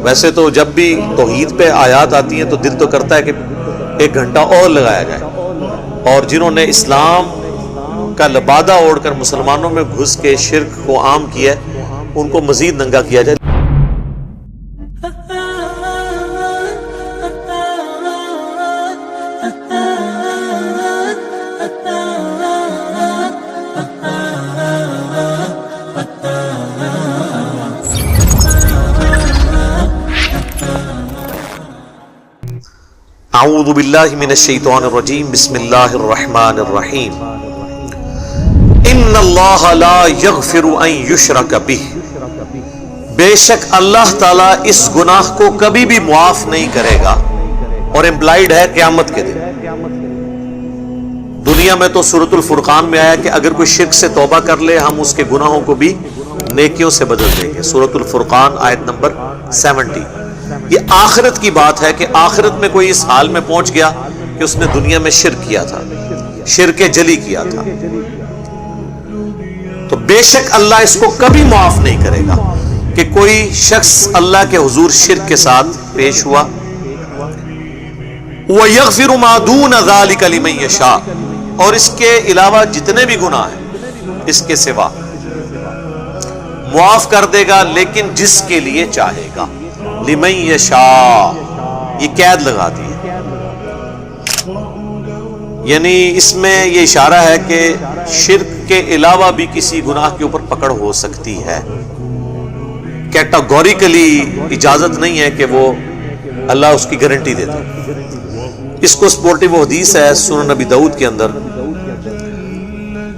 ویسے تو جب بھی توحید پہ آیات آتی ہیں تو دل تو کرتا ہے کہ 1 گھنٹہ اور لگایا جائے، اور جنہوں نے اسلام کا لبادہ اوڑھ کر مسلمانوں میں گھس کے شرک کو عام کیا ہے ان کو مزید ننگا کیا جائے۔ اعوذ باللہ من الشیطان الرجیم، بسم اللہ الرحمن الرحیم۔ ان اللہ لا یغفر ان یشرک بہ، بے شک اللہ تعالیٰ اس گناہ کو کبھی بھی معاف نہیں کرے گا، اور امپلائیڈ ہے قیامت کے دن۔ دنیا میں تو سورۃ الفرقان میں آیا کہ اگر کوئی شرک سے توبہ کر لے ہم اس کے گناہوں کو بھی نیکیوں سے بدل دیں گے، سورۃ الفرقان آیت نمبر 70۔ یہ آخرت کی بات ہے کہ آخرت میں کوئی اس حال میں پہنچ گیا کہ اس نے دنیا میں شرک کیا تھا، شرک جلی کیا تھا، تو بے شک اللہ اس کو کبھی معاف نہیں کرے گا کہ کوئی شخص اللہ کے حضور شرک کے ساتھ پیش ہوا۔ وَيَغْفِرُ مَا دُونَ ذَلِكَ لِمَن يَشَاءُ، اور اس کے علاوہ جتنے بھی گناہ ہیں اس کے سوا معاف کر دے گا، لیکن جس کے لیے چاہے گا۔ لمن یشاء، یہ قید لگا دی ہے، یعنی اس میں یہ اشارہ ہے کہ شرک کے علاوہ بھی کسی گناہ کے اوپر پکڑ ہو سکتی ہے، کیٹاگوریکلی اجازت نہیں ہے کہ وہ اللہ اس کی گارنٹی دیتا۔ اس کو سپورٹیو حدیث ہے سنن نبی داؤد کے اندر،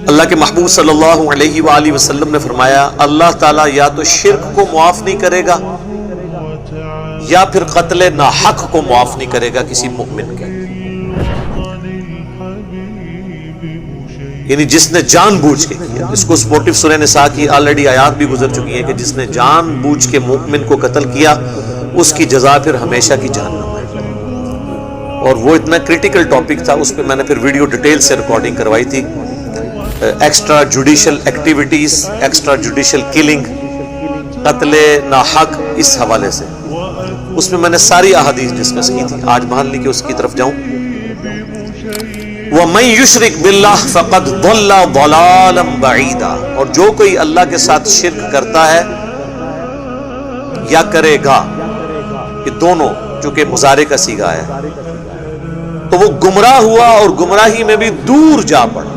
اللہ کے محبوب صلی اللہ علیہ وآلہ وسلم نے فرمایا اللہ تعالیٰ یا تو شرک کو معاف نہیں کرے گا یا پھر قتل ناحق کو معاف نہیں کرے گا کسی مومن کے، یعنی جس نے جان بوجھ کے کیا۔ اس کو سپورٹیو سورہ نساء کی آلریڈی آیات بھی گزر چکی ہیں کہ جس نے جان بوجھ کے مومن کو قتل کیا اس کی جزا پھر ہمیشہ کی جہنم ہے۔ اور وہ اتنا کریٹیکل ٹاپک تھا، اس پہ میں نے پھر ویڈیو ڈیٹیل سے ریکارڈنگ کروائی تھی، extra judicial activities, extra judicial killing, قتل ناحق، اس حوالے سے اس میں نے ساری احادیث ڈسکس کی تھی۔ آج مان لی کہ اس کی طرف جاؤں۔ وَمَن يُشْرِكْ بِاللَّهِ فَقَدْ ضَلَّ ضَلَالًا بَعِيدًا، اور جو کوئی اللہ کے ساتھ شرک کرتا ہے یا کرے گا، یہ دونوں چونکہ مضارع کا صیغہ ہے، تو وہ گمراہ ہوا اور گمراہی میں بھی دور جا پڑا۔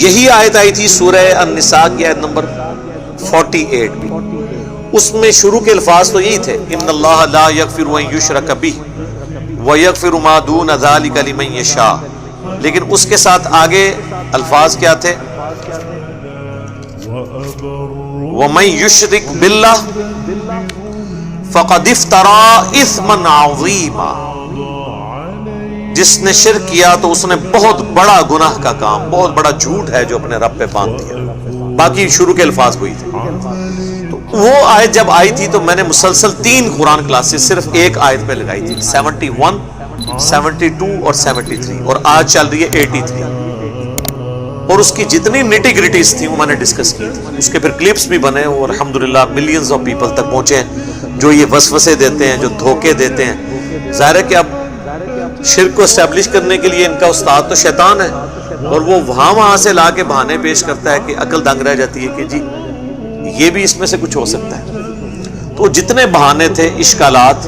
یہی آیت آئی تھی سورہ النساء کی آیت نمبر 48 بھی، اس میں شروع کے الفاظ تو یہی تھے، ان اللہ لا یغفر ان یشرک بہ ویغفر ما دون ذلک لمن یشاء، لیکن اس کے ساتھ آگے الفاظ کیا تھے؟ ومن یشرک باللہ فقد افترى اثما عظیما، جس نے شرک کیا تو اس نے بہت بڑا گناہ کا کام، بہت بڑا جھوٹ ہے جو اپنے رب پہ باندھ دیا۔ باقی شروع کے الفاظ وہی تھے۔ تو وہ آیت جب آئی تھی تو میں نے مسلسل 3 قرآن کلاسز صرف ایک آیت پہ لگائی تھی، 71، 72 اور 73، اور آج چل رہی ہے 83، اور اس کی جتنی نیٹی گریٹیز تھیں وہ میں نے ڈسکس کی تھی۔ اس کے پھر کلپس بھی بنے اور الحمدللہ ملینز آف پیپل تک پہنچے ہیں جو یہ وسوسے دیتے ہیں، جو دھوکے دیتے ہیں۔ ظاہر ہے کہ اب شرک کو اسٹیبلش کرنے کے لیے ان کا استاد تو شیطان ہے، اور وہ وہاں سے لا کے بہانے پیش کرتا ہے کہ عقل دنگ رہ جاتی ہے کہ جی یہ بھی اس میں سے کچھ ہو سکتا ہے۔ تو جتنے بہانے تھے، اشکالات،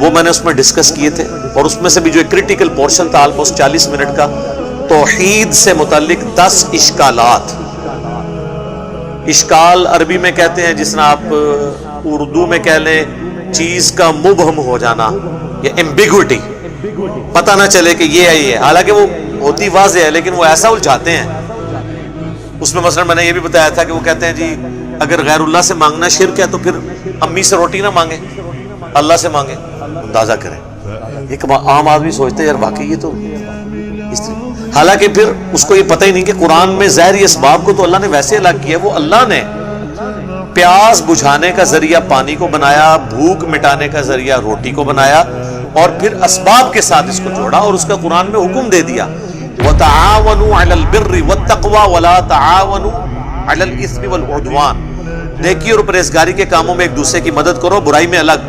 وہ میں نے اس میں ڈسکس کیے تھے، اور اس میں سے بھی جو ایک کریٹیکل پورشن تھا آلموسٹ 40 منٹ کا، توحید سے متعلق 10 اشکالات۔ اشکال عربی میں کہتے ہیں جس طرح آپ اردو میں کہہ لیں چیز کا مبہم ہو جانا یا ایمبیگوٹی، پتہ نہ چلے کہ یہ ہے، یہ حالانکہ وہ ہوتی واضح ہے لیکن وہ ایسا الجھاتے ہیں۔ اس میں مثلا میں نے یہ بھی بتایا تھا کہ وہ کہتے ہیں جی اگر غیر اللہ سے مانگنا شرک ہے تو پھر امی سے روٹی نہ مانگے، اللہ سے مانگے۔ اندازہ کریں، ایک عام آدمی سوچتے ہیں یار واقعی یہ تو اس طرح، حالانکہ پھر اس کو یہ پتہ ہی نہیں کہ قرآن میں ظاہری اسباب کو تو اللہ نے ویسے الگ کیا ہے۔ وہ اللہ نے پیاس بجھانے کا ذریعہ پانی کو بنایا، بھوک مٹانے کا ذریعہ روٹی کو بنایا، اور پھر اسباب کے ساتھ اس کو جوڑا، اور اس کا قرآن میں حکم دے دیا وَتَعَاوَنُوا عَلَى الْبِرِّ وَالتَّقْوَى وَلَا تَعَاوَنُوا عَلَى الْإِثْمِ وَالْعُدْوَانِ، نیکی اور پرہیزگاری کے کاموں میں ایک دوسرے کی مدد کرو، برائی میں الگ۔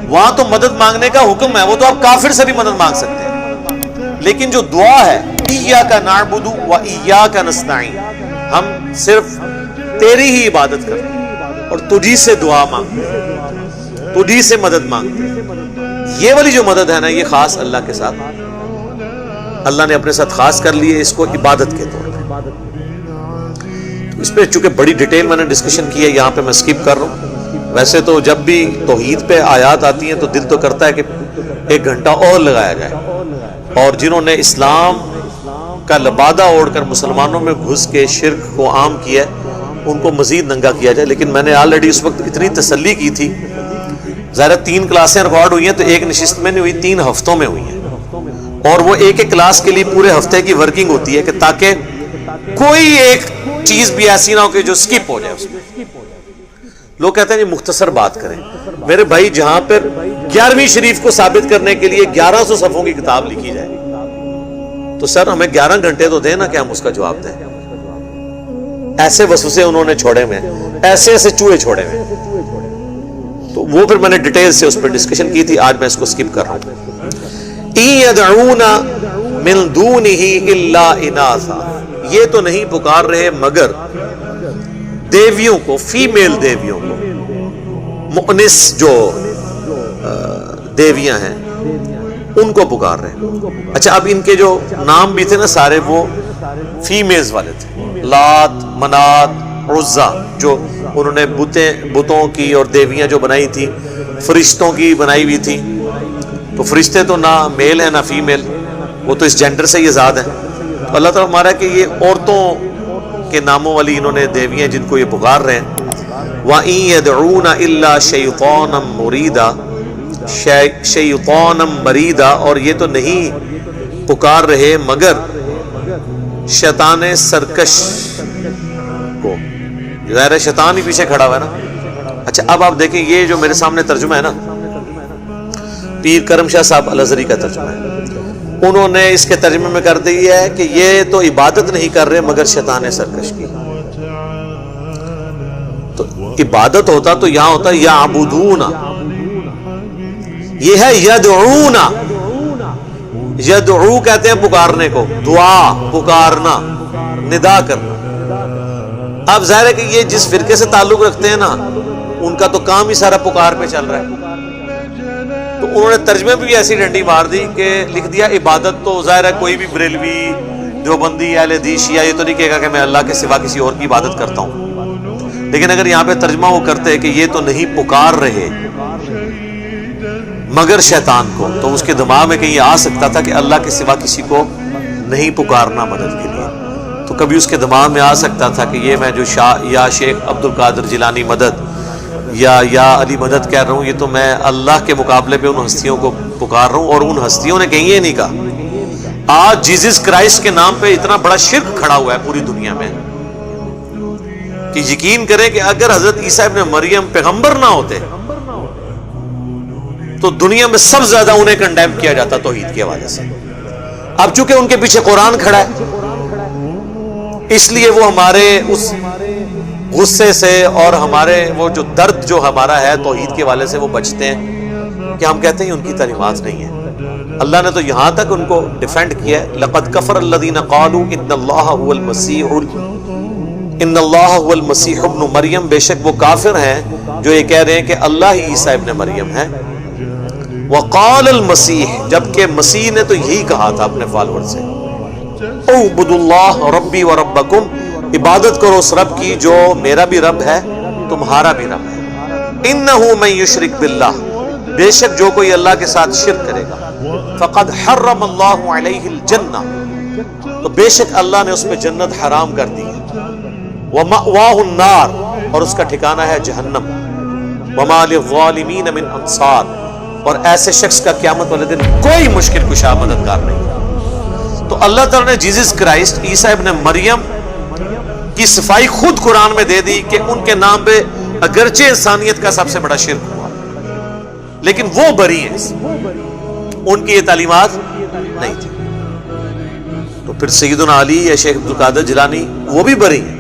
وہاں تو مدد مانگنے کا حکم ہے، وہ تو آپ کافر سے بھی مدد مانگ سکتے ہیں، لیکن جو دعا ہے ایاک نعبد و ایاک نستعین، ہم صرف تیری ہی عبادت کرتے ہیں اور تجھی سے دعا مانگتے ہیں، تجھی سے مدد مانگتے ہیں۔ یہ والی جو مدد ہے نا، یہ خاص اللہ کے ساتھ، اللہ نے اپنے ساتھ خاص کر لی ہے اس کو عبادت کے طور پہ۔ تو اس پہ چونکہ بڑی ڈیٹیل میں نے ڈسکشن کی ہے، یہاں پہ میں سکپ کر رہا ہوں۔ ویسے تو جب بھی توحید پہ آیات آتی ہیں تو دل تو کرتا ہے کہ ایک گھنٹہ اور لگایا جائے، اور جنہوں نے اسلام کا لبادہ اوڑھ کر مسلمانوں میں گھس کے شرک کو عام کیا ہے ان کو مزید ننگا کیا جائے، لیکن میں نے آلریڈی اس وقت اتنی تسلی کی تھی۔ ظاہر 3 کلاسیں ریکارڈ ہوئی ہیں تو ایک نشست میں نہیں ہوئی، 3 ہفتوں میں ہوئی ہیں، اور وہ ایک ایک کلاس کے لیے پورے ہفتے کی ورکنگ ہوتی ہے کہ تاکہ کوئی ایک چیز بھی ایسی نہ ہو کہ جو سکپ ہو جائے اس میں۔ لوگ کہتے ہیں جی مختصر بات کریں، میرے بھائی جہاں پر 11ویں شریف کو ثابت کرنے کے لیے 1100 صفحوں کی کتاب لکھی جائے تو سر ہمیں 11 گھنٹے تو دیں نا کہ ہم اس کا جواب دیں۔ ایسے وسوسے انہوں نے چھوڑے ہوئے ہیں، ایسے ایسے چوہے چھوڑے ہوئے ہیں، تو وہ پھر میں نے ڈیٹیل سے اس پر ڈسکشن کی تھی، آج میں اس کو سکپ کر رہا ہوں۔ إِن يَدْعُونَ مِن دُونِهِ إِلَّا إِنَاثًا، یہ تو نہیں پکار رہے مگر دیویوں کو، فیمیل دیویوں کو، مؤنث جو دیویاں ہیں ان کو پکار رہے ہیں۔ اچھا اب ان کے جو نام بھی تھے نا سارے وہ فیمیلز والے تھے، لات، منات، عزا، جو انہوں نے بتوں کی اور دیویاں جو بنائی تھی فرشتوں کی بنائی ہوئی تھی، تو فرشتے تو نہ میل ہیں نہ فیمیل، وہ تو اس جینڈر سے ہی آزاد ہیں۔ تو اللہ تعالیٰ ہمارا کہ یہ عورتوں کے ناموں والی انہوں نے دیویاں جن کو یہ پکار رہے ہیں۔ وَإِن يَدْعُونَ إِلَّا شَيْطَانًا مُرِيدًا، شیطانًا مریدا، اور یہ تو نہیں پکار رہے مگر شیطان سرکش کو، ظاہر ہے شیطان ہی پیچھے کھڑا ہوا ہے نا۔ اچھا اب آپ دیکھیں یہ جو میرے سامنے ترجمہ ہے نا، پیر کرم شاہ صاحب الازہری کا ترجمہ ہے، انہوں نے اس کے ترجمے میں کر دیا ہے کہ یہ تو عبادت نہیں کر رہے مگر شیطان سرکش کی۔ تو عبادت ہوتا تو یہاں ہوتا یعبدون، یہ ہے یدعون، یدعو کہتے ہیں پکارنے کو، دعا، پکارنا، ندا کرنا۔ اب ظاہر ہے کہ یہ جس فرقے سے تعلق رکھتے ہیں نا ان کا تو کام ہی سارا پکار پہ چل رہا ہے، تو انہوں نے ترجمے بھی ایسی ڈنڈی مار دی کہ لکھ دیا عبادت تو ظاہر ہے کوئی بھی بریلوی، دیوبندی، اہل حدیث، شیعہ یہ تو نہیں کہے گا کہ میں اللہ کے سوا کسی اور کی عبادت کرتا ہوں، لیکن اگر یہاں پہ ترجمہ وہ کرتے کہ یہ تو نہیں پکار رہے مگر شیطان کو، تو اس کے دماغ میں کہیں آ سکتا تھا کہ اللہ کے سوا کسی کو نہیں پکارنا مدد کے لیے، تو کبھی اس کے دماغ میں آ سکتا تھا کہ یہ میں جو یا شیخ عبد القادر جیلانی مدد یا علی مدد کہہ رہا ہوں، یہ تو میں اللہ کے مقابلے پہ ان ہستیوں کو پکار رہا ہوں، اور ان ہستیوں نے کہیں یہ نہیں کہا۔ آج جیزس کرائسٹ کے نام پہ اتنا بڑا شرک کھڑا ہوا ہے پوری دنیا میں کہ یقین کریں کہ اگر حضرت عیسیٰ ابن مریم پیغمبر نہ ہوتے تو دنیا میں سب سے زیادہ انہیں کنڈیم کیا جاتا توحید کے حوالے سے۔ اب چونکہ ان کے پیچھے قرآن کھڑا ہے اس لیے وہ ہمارے اس غصے سے اور ہمارے وہ جو درد جو ہمارا ہے توحید کے حوالے سے وہ بچتے ہیں کہ ہم کہتے ہیں ان کی تعلیمات نہیں ہیں۔ اللہ نے تو یہاں تک ان کو ڈیفینڈ کیا ہے، لقد کفر الذین قالوا ان اللہ هو المسیح ابن مریم، بے شک وہ کافر ہیں جو یہ کہہ رہے ہیں کہ اللہ ہی عیسیٰ ابن مریم ہے۔ وقال المسیح، جبکہ مسیح نے تو یہی کہا تھا اپنے فالوور سے، اعبدوا اللہ ربی و ربکم، عبادت کرو اس رب کی جو میرا بھی رب ہے تمہارا بھی رب ہے۔ انہ من یشرک باللہ، بے شک جو کوئی اللہ کے ساتھ شرک کرے گا، فقد حرم اللہ علیہ الجنہ، تو بے شک اللہ نے اس پہ جنت حرام کر دی ہے، ومأواہ النار، اور اس کا ٹھکانہ ہے جہنم، وما للظالمین من انصار، اور ایسے شخص کا قیامت والے دن کوئی مشکل کشا مددگار نہیں۔ تو اللہ تعالیٰ نے جیزس کرائسٹ عیسیٰ ابن مریم کی صفائی خود قرآن میں دے دی کہ ان کے نام پہ اگرچہ انسانیت کا سب سے بڑا شرک ہوا لیکن وہ بری ہیں، ان کی یہ تعلیمات نہیں تھی۔ تو پھر سیدنا علی یا شیخ عبد القادر جیلانی وہ بھی بری ہیں۔